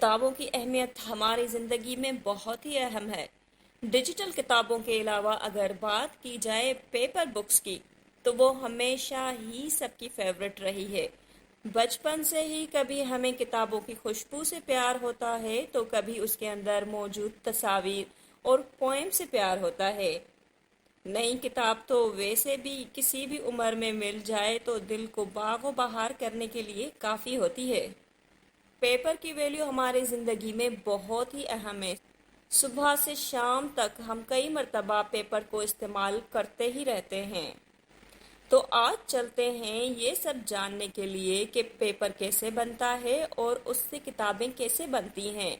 کتابوں کی اہمیت ہماری زندگی میں بہت ہی اہم ہے۔ ڈیجیٹل کتابوں کے علاوہ اگر بات کی جائے پیپر بکس کی تو وہ ہمیشہ ہی سب کی فیورٹ رہی ہے۔ بچپن سے ہی کبھی ہمیں کتابوں کی خوشبو سے پیار ہوتا ہے تو کبھی اس کے اندر موجود تصاویر اور پوئم سے پیار ہوتا ہے۔ نئی کتاب تو ویسے بھی کسی بھی عمر میں مل جائے تو دل کو باغ و بہار کرنے کے لیے کافی ہوتی ہے۔ پیپر کی ویلیو ہماری زندگی میں بہت ہی اہم ہے۔ صبح سے شام تک ہم کئی مرتبہ پیپر کو استعمال کرتے ہی رہتے ہیں۔ تو آج چلتے ہیں یہ سب جاننے کے لیے کہ پیپر کیسے بنتا ہے اور اس سے کتابیں کیسے بنتی ہیں۔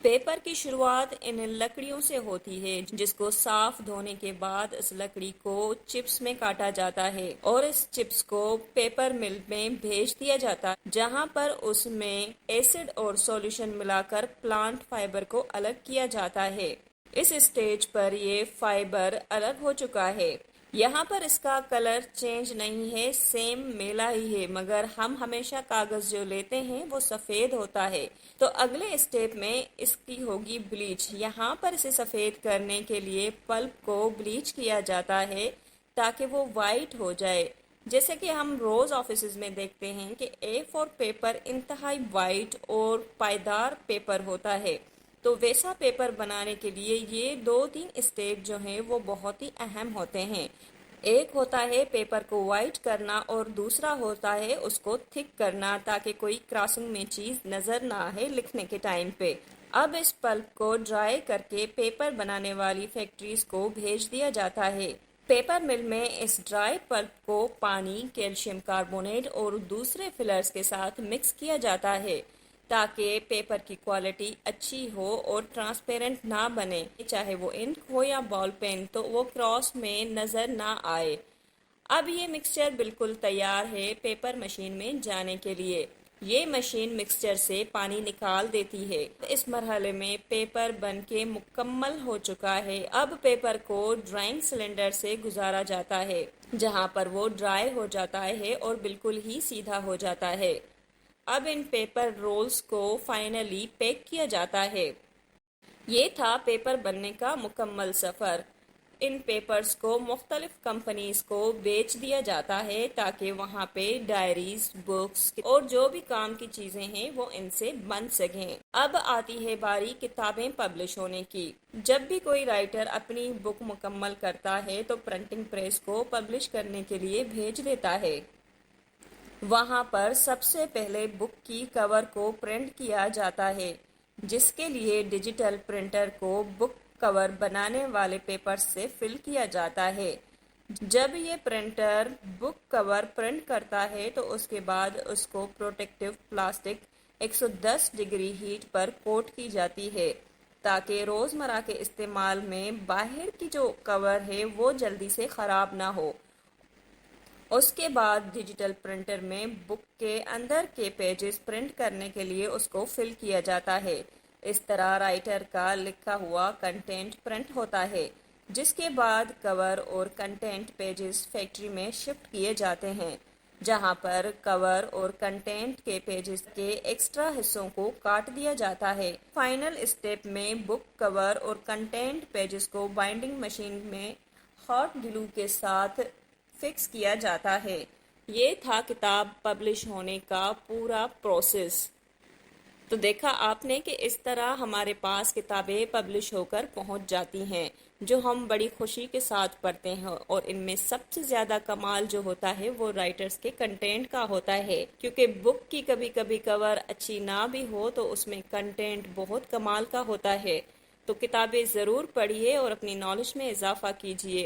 پیپر کی شروعات ان لکڑیوں سے ہوتی ہے جس کو صاف دھونے کے بعد اس لکڑی کو چپس میں کاٹا جاتا ہے اور اس چپس کو پیپر مل میں بھیج دیا جاتا ہے جہاں پر اس میں ایسڈ اور سولوشن ملا کر پلانٹ فائبر کو الگ کیا جاتا ہے۔ اس اسٹیج پر یہ فائبر الگ ہو چکا ہے۔ یہاں پر اس کا کلر چینج نہیں ہے، سیم میلا ہی ہے، مگر ہم ہمیشہ کاغذ جو لیتے ہیں وہ سفید ہوتا ہے۔ تو اگلے اسٹیپ میں اس کی ہوگی بلیچ۔ یہاں پر اسے سفید کرنے کے لیے پلپ کو بلیچ کیا جاتا ہے تاکہ وہ وائٹ ہو جائے۔ جیسے کہ ہم روز آفیسز میں دیکھتے ہیں کہ A4 پیپر انتہائی وائٹ اور پائیدار پیپر ہوتا ہے، تو ویسا پیپر بنانے کے لیے یہ 2-3 اسٹیپ جو ہیں وہ بہت ہی اہم ہوتے ہیں۔ ایک ہوتا ہے پیپر کو وائٹ کرنا اور دوسرا ہوتا ہے اس کو تھک کرنا تاکہ کوئی کراسنگ میں چیز نظر نہ آئے لکھنے کے ٹائم پہ۔ اب اس پلپ کو ڈرائی کر کے پیپر بنانے والی فیکٹریز کو بھیج دیا جاتا ہے۔ پیپر مل میں اس ڈرائی پلپ کو پانی، کیلشیم کاربونیٹ اور دوسرے فلرز کے ساتھ مکس کیا جاتا ہے تاکہ پیپر کی کوالٹی اچھی ہو اور ٹرانسپیرنٹ نہ بنے، چاہے وہ انک ہو یا بال پین، تو وہ کراس میں نظر نہ آئے۔ اب یہ مکسچر بالکل تیار ہے پیپر مشین میں جانے کے لیے۔ یہ مشین مکسچر سے پانی نکال دیتی ہے۔ اس مرحلے میں پیپر بن کے مکمل ہو چکا ہے۔ اب پیپر کو ڈرائنگ سلنڈر سے گزارا جاتا ہے جہاں پر وہ ڈرائی ہو جاتا ہے اور بالکل ہی سیدھا ہو جاتا ہے۔ اب ان پیپر رولز کو فائنلی پیک کیا جاتا ہے۔ یہ تھا پیپر بننے کا مکمل سفر۔ ان پیپرز کو مختلف کمپنیز کو بیچ دیا جاتا ہے تاکہ وہاں پہ ڈائریز، بکس اور جو بھی کام کی چیزیں ہیں وہ ان سے بن سکیں۔ اب آتی ہے باری کتابیں پبلش ہونے کی۔ جب بھی کوئی رائٹر اپنی بک مکمل کرتا ہے تو پرنٹنگ پریس کو پبلش کرنے کے لیے بھیج دیتا ہے۔ وہاں پر سب سے پہلے بک کی کور کو پرنٹ کیا جاتا ہے جس کے لیے ڈیجیٹل پرنٹر کو بک کور بنانے والے پیپر سے فل کیا جاتا ہے۔ جب یہ پرنٹر بک کور پرنٹ کرتا ہے تو اس کے بعد اس کو پروٹیکٹیو پلاسٹک 110 ڈگری ہیٹ پر کوٹ کی جاتی ہے تاکہ روزمرہ کے استعمال میں باہر کی جو کور ہے وہ جلدی سے خراب نہ ہو۔ اس کے بعد ڈیجیٹل پرنٹر میں بک کے اندر کے پیجز پرنٹ کرنے کے لیے اس کو فل کیا جاتا ہے۔ اس طرح رائٹر کا لکھا ہوا کنٹینٹ پرنٹ ہوتا ہے جس کے بعد کور اور کنٹینٹ پیجز فیکٹری میں شفٹ کیے جاتے ہیں جہاں پر کور اور کنٹینٹ کے پیجز کے ایکسٹرا حصوں کو کاٹ دیا جاتا ہے۔ فائنل اسٹیپ میں بک کور اور کنٹینٹ پیجز کو بائنڈنگ مشین میں ہاٹ گلو کے ساتھ فکس کیا جاتا ہے۔ یہ تھا کتاب پبلش ہونے کا پورا پروسیس۔ تو دیکھا آپ نے کہ اس طرح ہمارے پاس کتابیں پبلش ہو کر پہنچ جاتی ہیں جو ہم بڑی خوشی کے ساتھ پڑھتے ہیں، اور ان میں سب سے زیادہ کمال جو ہوتا ہے وہ رائٹرز کے کنٹینٹ کا ہوتا ہے، کیونکہ بک کی کبھی کبھی کور اچھی نہ بھی ہو تو اس میں کنٹینٹ بہت کمال کا ہوتا ہے۔ تو کتابیں ضرور پڑھیے اور اپنی نالج میں اضافہ کیجیے۔